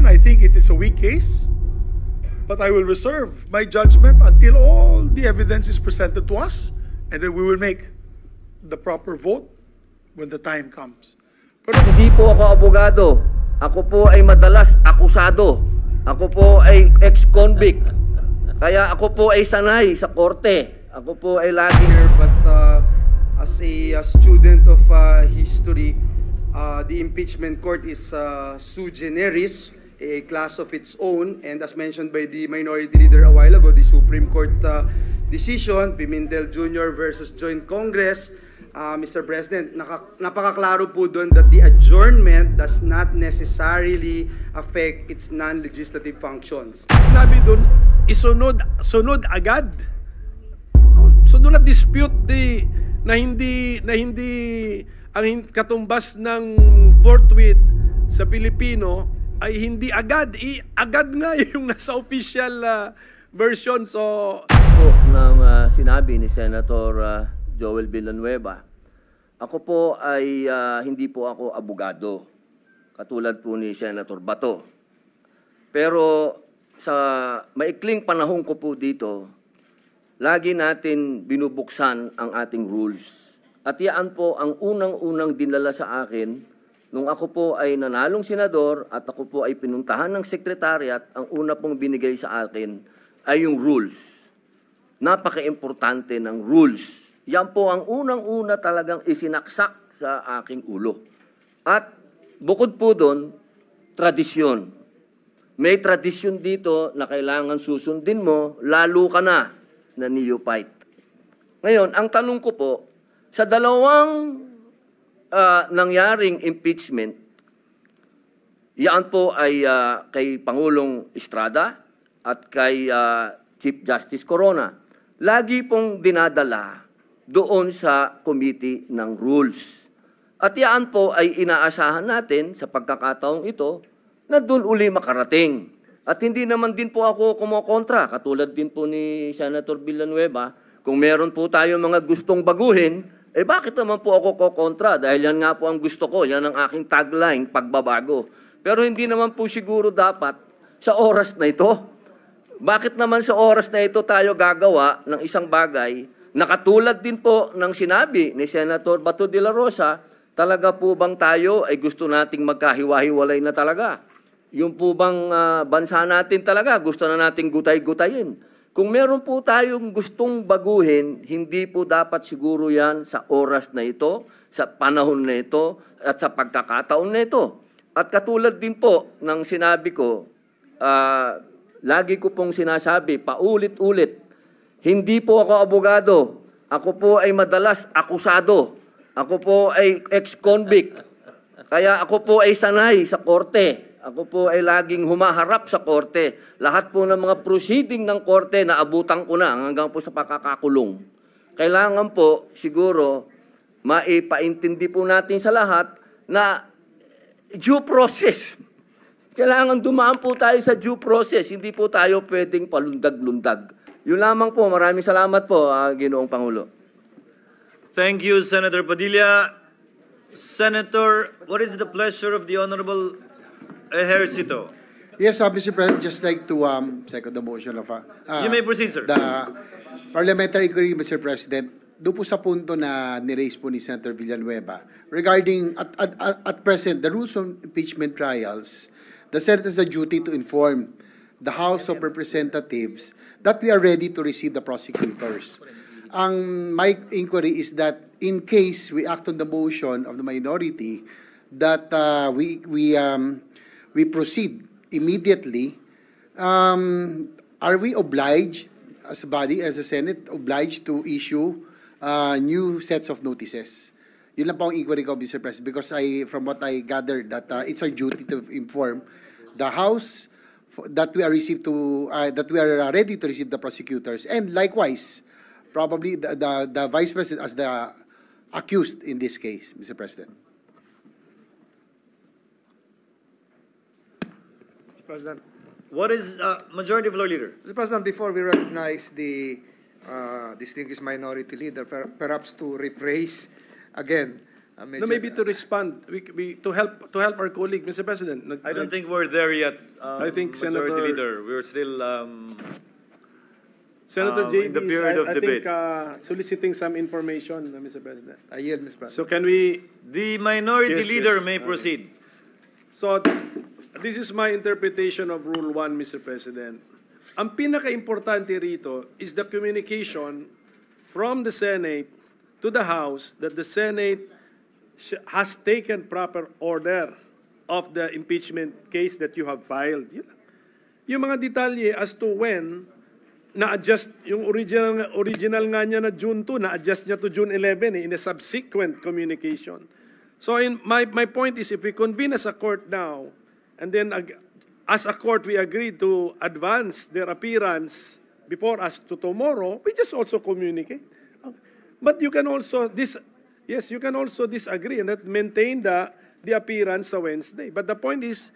I think it is a weak case, but I will reserve my judgment until all the evidence is presented to us, and then we will make the proper vote when the time comes. Pero Hindi po ako abogado. Ako po ay madalas akusado. Ako po ay ex-convict. Kaya ako po ay sanay sa korte. Ako po ay lagi... But as a student of history, the impeachment court is sui generis, a class of its own, and as mentioned by the minority leader a while ago, the Supreme Court decision, Pimentel Jr. versus Joint Congress, Mr. President, napakaklaro po doon that the adjournment does not necessarily affect its non-legislative functions. Sinabi doon, sunod agad. So do not dispute na hindi ang katumbas ng forthwith sa Pilipino ay hindi agad. Agad nga yung nasa official version. So po ng sinabi ni Senator Joel Villanueva, ako po ay hindi po ako abogado, katulad po ni Senator Bato. Pero sa maikling panahon ko po dito, lagi natin binubuksan ang ating rules. At yan po ang unang-unang dinala sa akin nung ako po ay nanalong senador at ako po ay pinuntahan ng sekretariat. Ang una pong binigay sa akin ay yung rules. Napaka-importante ng rules. Yan po ang unang-una talagang isinaksak sa aking ulo. At bukod po doon, tradisyon. May tradisyon dito na kailangan susundin mo, lalo ka na neophyte. Ngayon, ang tanong ko po, sa dalawang nangyaring impeachment, yan po ay kay Pangulong Estrada at kay Chief Justice Corona. Lagi pong dinadala doon sa Committee ng Rules. At yan po ay inaasahan natin sa pagkakataong ito na doon uli makarating. At hindi naman din po ako kumokontra, katulad din po ni Senator Villanueva, kung meron po tayo mga gustong baguhin, eh bakit naman po ako kokontra? Dahil yan nga po ang gusto ko, yan ang aking tagline, pagbabago. Pero hindi naman po siguro dapat sa oras na ito. Bakit naman sa oras na ito tayo gagawa ng isang bagay na katulad din po ng sinabi ni Senator Bato de la Rosa, talaga po bang tayo ay gusto nating magkahiwa-hiwalay na talaga? Yung po bang bansa natin talaga gusto na nating gutay-gutayin? Kung meron po tayong gustong baguhin, hindi po dapat siguro yan sa oras na ito, sa panahon na ito, at sa pagkakataon na ito. At katulad din po ng sinabi ko, lagi ko pong sinasabi, paulit-ulit, hindi po ako abogado. Ako po ay madalas akusado. Ako po ay ex-convict. Kaya ako po ay sanay sa korte. Ako po ay laging humaharap sa korte. Lahat po ng mga proceeding ng korte na abutan ko na hanggang po sa pakakakulong. Kailangan po siguro maipaintindi po natin sa lahat na due process. Kailangan dumaan po tayo sa due process. Hindi po tayo pwedeng palundag-lundag. Yun lamang po. Maraming salamat po, Ginoong Pangulo. Thank you, Senator Padilla. Senator, what is the pleasure of the Honorable Ejercito? Yes, Mr. President, just like to second the motion of... you may proceed, sir. The parliamentary inquiry, Mr. President, doon po sa punto na niraise po ni Senator Villanueva regarding, at present, the rules on impeachment trials, the Senate has the duty to inform the House of Representatives that we are ready to receive the prosecutors. My inquiry is that in case we act on the motion of the minority, that we proceed immediately, are we obliged, as a body, as a Senate, obliged to issue new sets of notices? Yun lang po ang inquiry ko, Mr. President, because from what I gathered, that it's our duty to inform the House that we are ready to receive the prosecutors, and likewise, probably the Vice President as the accused in this case, Mr. President. Mr. President. What is Majority Floor Leader? Mr. President, before we recognize the distinguished minority leader, perhaps to rephrase again No, maybe to respond, to help our colleague, Mr. President. I don't think we're there yet, I think Majority Senator- Leader. We're still Senator in the JB period of I debate. think soliciting some information, Mr. President. I yield, Mr. President. So can we? The Minority Yes, Leader yes. may proceed. So this is my interpretation of Rule 1, Mr. President. Ang pinaka-importante rito is the communication from the Senate to the House that the Senate has taken proper order of the impeachment case that you have filed. Yung mga detalye as to when na-adjust, yung original nga niya na June 2, na-adjust niya to June 11 in a subsequent communication. So my point is, if we convene as a court now, and then as a court we agree to advance their appearance before us to tomorrow, we just also communicate. But you can also you can also disagree and maintain the appearance sa Wednesday. But the point is,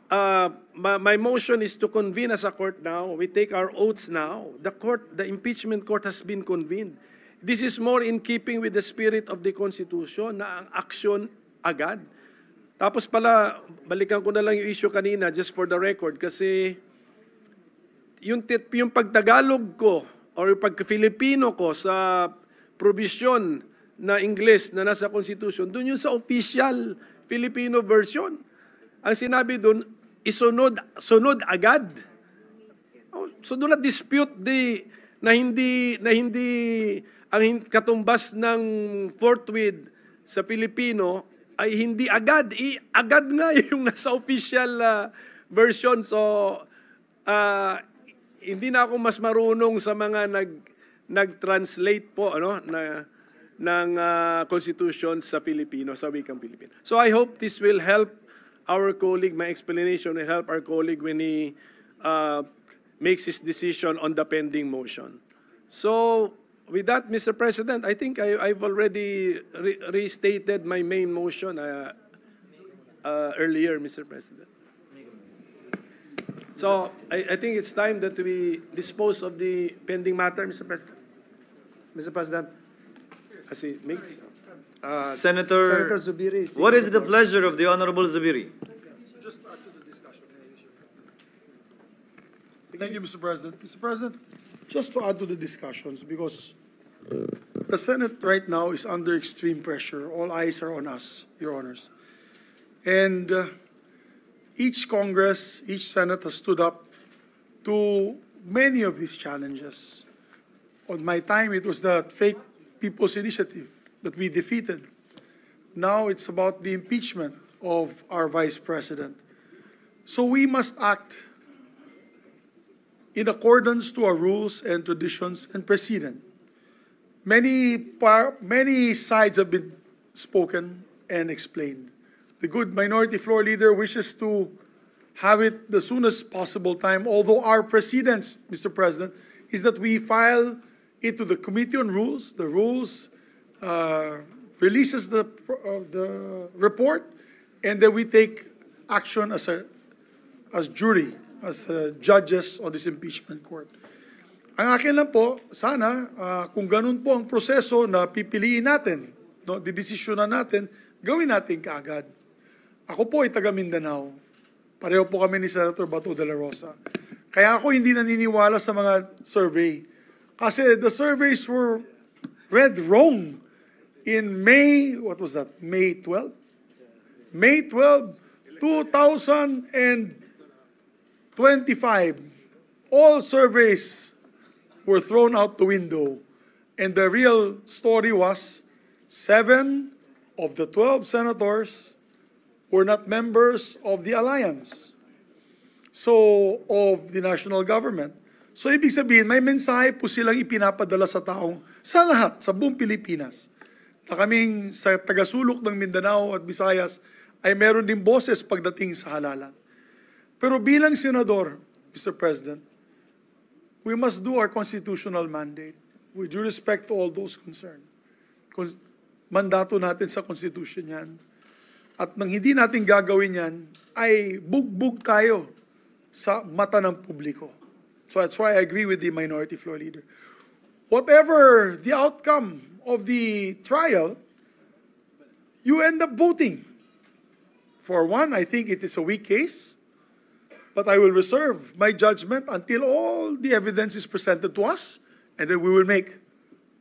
my motion is to convene as a court now. We take our oaths now. The impeachment court has been convened. This is more in keeping with the spirit of the Constitution na ang aksyon agad. Tapos pala, balikan ko na lang yung issue kanina just for the record kasi yung pagtagalog ko or yung pagka-Filipino ko sa provision na English na nasa Constitution, dun yung sa official Filipino version. Ang sinabi dun, isunod agad. So do not dispute na hindi ang katumbas ng forthwith sa Filipino ay hindi agad. Agad nga yung nasa official version. So hindi na ako mas marunong sa mga nag-translate po ng Constitution sa Filipino, sa wikang Filipino. So I hope this will help our colleague, my explanation will help our colleague when he makes his decision on the pending motion. So, with that, Mr. President, I think I've already restated my main motion earlier, Mr. President. So, I think it's time that we dispose of the pending matter, Mr. President. Mr. President, Kasi mix. Senator Zubiri. What is the pleasure of the Honorable Zubiri? Just add to the discussion. Thank you, Mr. President. Mr. President, just to add to the discussions, because the Senate right now is under extreme pressure. All eyes are on us, Your Honors. And each Congress, each Senate has stood up to many of these challenges. On my time, it was the fake People's Initiative that we defeated. Now it's about the impeachment of our Vice President. So we must act in accordance to our rules and traditions and precedent. Many sides have been spoken and explained. The good minority floor leader wishes to have it the soonest possible time, although our precedence, Mr. President, is that we file it to the Committee on Rules. The Rules releases the report, and then we take action as jury, as judges on this impeachment court. Ang akin lang po, sana, kung ganun po ang proseso na pipiliin natin, didesisyonan natin, gawin natin kaagad. Ako po ay taga Mindanao. Pareho po kami ni Senator Bato de la Rosa. Kaya ako hindi naniniwala sa mga survey. Kasi the surveys were read wrong in May, what was that, May 12? May 12, 2025. All surveys were thrown out the window. And the real story was 7 of the 12 senators were not members of the alliance, so of the national government. So ibig sabihin, may mensahe po silang ipinapadala sa taong, sa lahat, sa buong Pilipinas, na kaming sa tagasulok ng Mindanao at Visayas ay meron din boses pagdating sa halalan. Pero bilang senador, Mr. President, we must do our constitutional mandate with due respect to all those concerned. Mandato natin sa Constitution yan. At nang hindi natin gagawin yan, ay bugbog tayo sa mata ng publiko. So that's why I agree with the minority floor leader. Whatever the outcome of the trial, you end up voting. For one, I think it is a weak case, but I will reserve my judgment until all the evidence is presented to us, and then we will make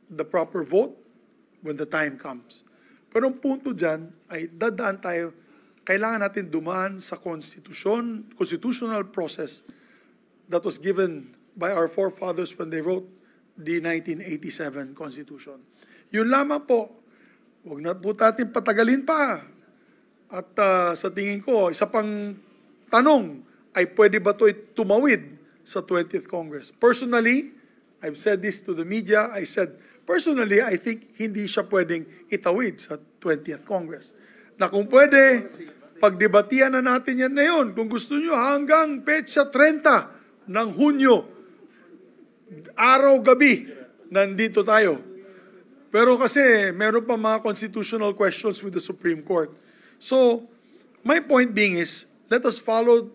the proper vote when the time comes. Pero ang punto dyan ay dadaan tayo, kailangan natin dumaan sa constitutional process that was given by our forefathers when they wrote the 1987 Constitution. Yun lamang po, huwag na po natin patagalin pa. At sa tingin ko, isa pang tanong ay pwede ba ito tumawid sa 20th Congress? Personally, I've said this to the media, I said, personally, I think hindi siya pwedeng itawid sa 20th Congress. Na kung pwede, pagdebatihan na natin yan ngayon. Kung gusto nyo, hanggang petsa 30 ng Hunyo, araw-gabi, nandito tayo. Pero kasi, meron pa mga constitutional questions with the Supreme Court. So, my point being is, let us follow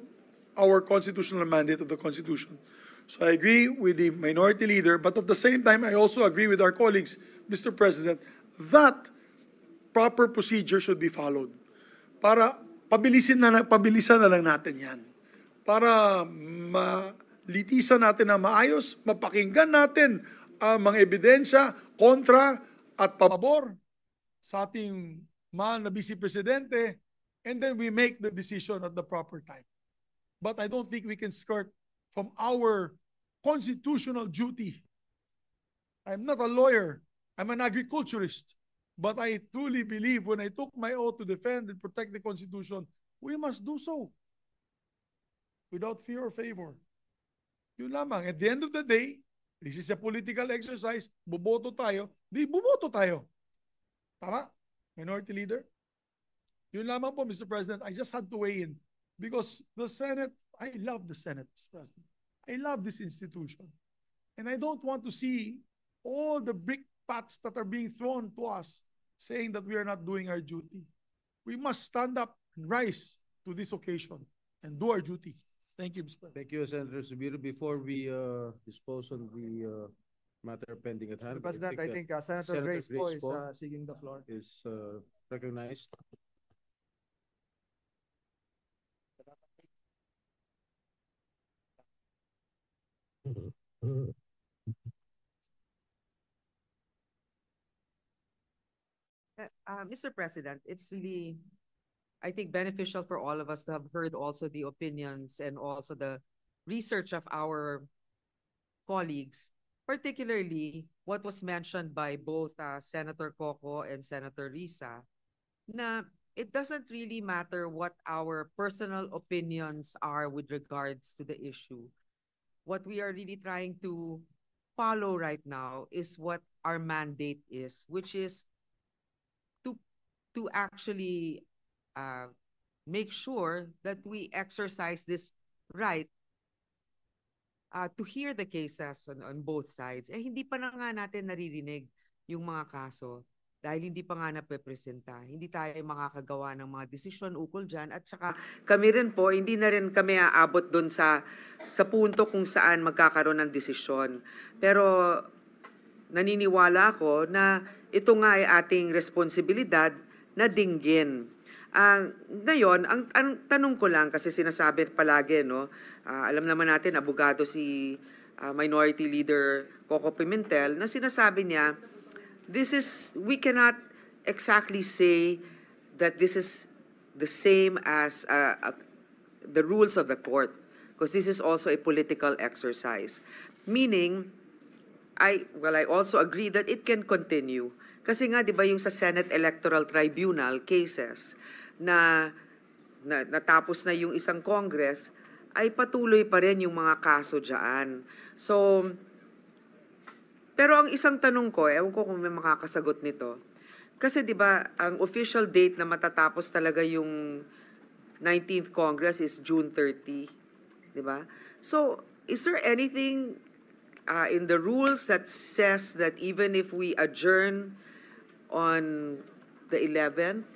our constitutional mandate of the Constitution. So I agree with the minority leader, but at the same time, I also agree with our colleagues, Mr. President, that proper procedure should be followed. Para pabilisan na lang natin yan. Para malitisan natin na maayos, mapakinggan natin ang mga ebidensya, kontra at pabor sa ating mahal na Vice Presidente, and then we make the decision at the proper time. But I don't think we can skirt from our constitutional duty. I'm not a lawyer. I'm an agriculturist. But I truly believe when I took my oath to defend and protect the Constitution, we must do so without fear or favor. Yun lamang. At the end of the day, this is a political exercise. Buboto tayo. Di buboto tayo. Tama? Minority Leader? Yun lamang po, Mr. President. I just had to weigh in because the Senate, I love the Senate, Mr. President. I love this institution. And I don't want to see all the brickbats that are being thrown to us saying that we are not doing our duty. We must stand up and rise to this occasion and do our duty. Thank you, Mr. President. Thank you, Senator Zubiro. Before we dispose on the matter pending at hand, Mr. President, I think Senator Grace Poe is seeking the floor. Is recognized. Mr. President, it's really, I think, beneficial for all of us to have heard also the opinions and also the research of our colleagues, particularly what was mentioned by both Senator Coco and Senator Risa, na it doesn't really matter what our personal opinions are with regards to the issue. What we are really trying to follow right now is what our mandate is, which is to actually make sure that we exercise this right to hear the cases on both sides. Eh, hindi pa na nga natin naririnig yung mga kaso dahil hindi pa nga napepresenta. Hindi tayo makakagawa ng mga desisyon ukol dyan. At saka kami rin po, hindi na rin kami aabot doon sa punto kung saan magkakaroon ng desisyon. Pero naniniwala ako na ito nga ay ating responsibilidad na dinggin. Ngayon, ang tanong ko lang, kasi sinasabi palagi, no, alam naman natin, abogado si Minority Leader Coco Pimentel, na sinasabi niya, we cannot exactly say that this is the same as the rules of the court, because this is also a political exercise. Meaning, I also agree that it can continue. Kasi nga, di ba yung sa Senate Electoral Tribunal cases na natapos na yung isang Congress, ay patuloy pa rin yung mga kaso dyan. So, pero ang isang tanong ko, ewan ko kung may makakasagot nito, kasi di ba ang official date na matatapos talaga yung 19th Congress is June 30, di ba? So, is there anything in the rules that says that even if we adjourn on the 11th,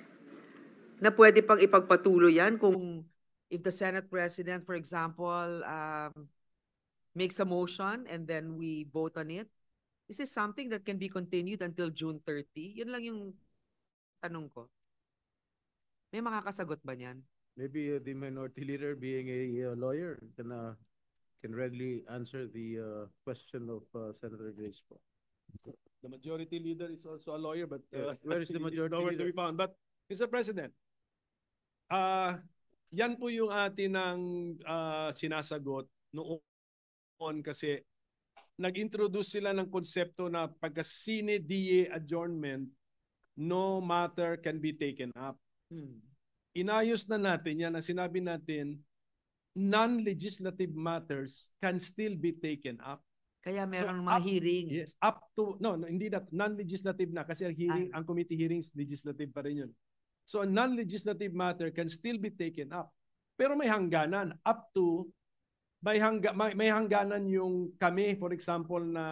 na pwede pang ipagpatuloy yan kung if the Senate President, for example, makes a motion and then we vote on it? Is this something that can be continued until June 30? Yun lang yung tanong ko. May makakasagot ba niyan? Maybe the minority leader, being a lawyer, can readily answer the question of Senator Grace po. The majority leader is also a lawyer, but Where is the majority nowhere to leader? be found. But, Mr. President, yan po yung atin ang sinasagot noon kasi nag-introduce sila ng konsepto na pagka sine die adjournment, no matter can be taken up. Inayos na natin yan, ang sinabi natin, non-legislative matters can still be taken up. Kaya meron So, mga up- hearing. Yes, up to, no, hindi that, non-legislative na kasi ang hearing, ang committee hearings, legislative pa rin yun. So a non-legislative matter can still be taken up. Pero may hangganan, up to, may hangganan yung kami, for example, na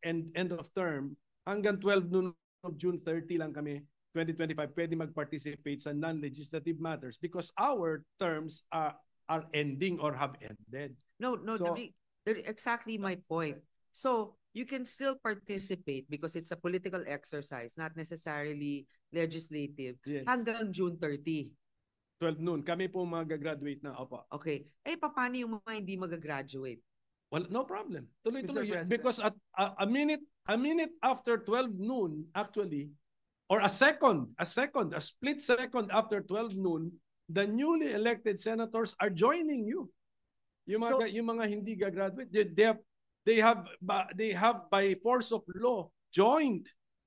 end of term, hanggang 12 noon of June 30 lang kami, 2025, pwede mag-participate sa non-legislative matters because our terms are ending or have ended. No, So- exactly my point. So, you can still participate because it's a political exercise, not necessarily legislative, Yes. hanggang June 30. 12 noon, kami po mag-graduate na, opo. Okay. Paano yung mga hindi mag-graduate? Well, no problem. Tuloy-tuloy. Mr. President. Because at a minute after 12 noon, actually, or a split second after 12 noon, the newly elected senators are joining you. Yung mga hindi gagraduate, they have by force of law joined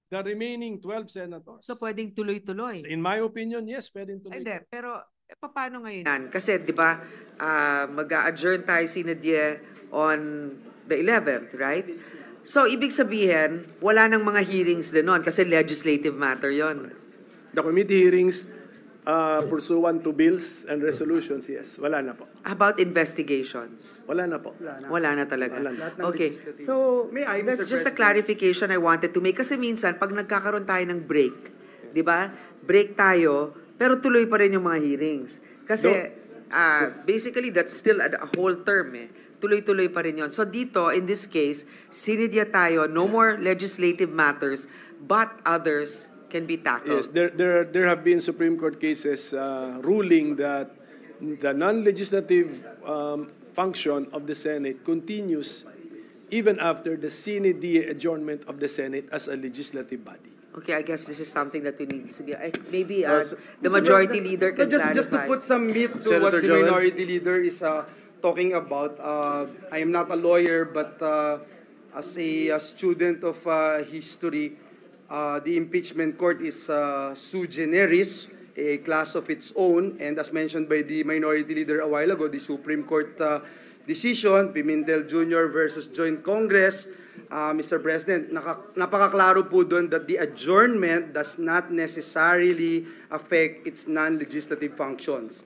the remaining 12 senators. So, pwedeng tuloy-tuloy. In my opinion, yes, pwedeng tuloy. Hindi, pero paano ngayon? Kasi 'di ba, mag-a-adjourn tayo sinadye on the 11th, right? So ibig sabihin, wala nang mga hearings din noon kasi legislative matter 'yon. The committee hearings pursuant to bills and resolutions, yes, wala na po. About investigations? Wala na po. Wala na talaga. Wala na. Okay. legislative. So, May I, that's Mr. just a President? clarification I wanted to make kasi minsan pag nagkakaroon tayo ng break, 'di ba? Break tayo pero tuloy pa rin yung mga hearings. Kasi basically that's still a whole term eh. Tuloy-tuloy pa rin yun. So dito, in this case, sinidya tayo, no more legislative matters, but others can be tackled. Yes, there have been Supreme Court cases ruling that the non-legislative function of the Senate continues even after the sine die adjournment of the Senate as a legislative body. Okay, I guess this is something that we need to be, maybe the Mr. majority President, leader can just to clarify. put some meat to what Senator the Joel. minority leader is talking about, I am not a lawyer, but as a student of history, the impeachment court is sui generis, a class of its own, and as mentioned by the minority leader a while ago, the Supreme Court decision, Pimentel Jr. versus Joint Congress, Mr. President, napakaklaro po doon that the adjournment does not necessarily affect its non-legislative functions.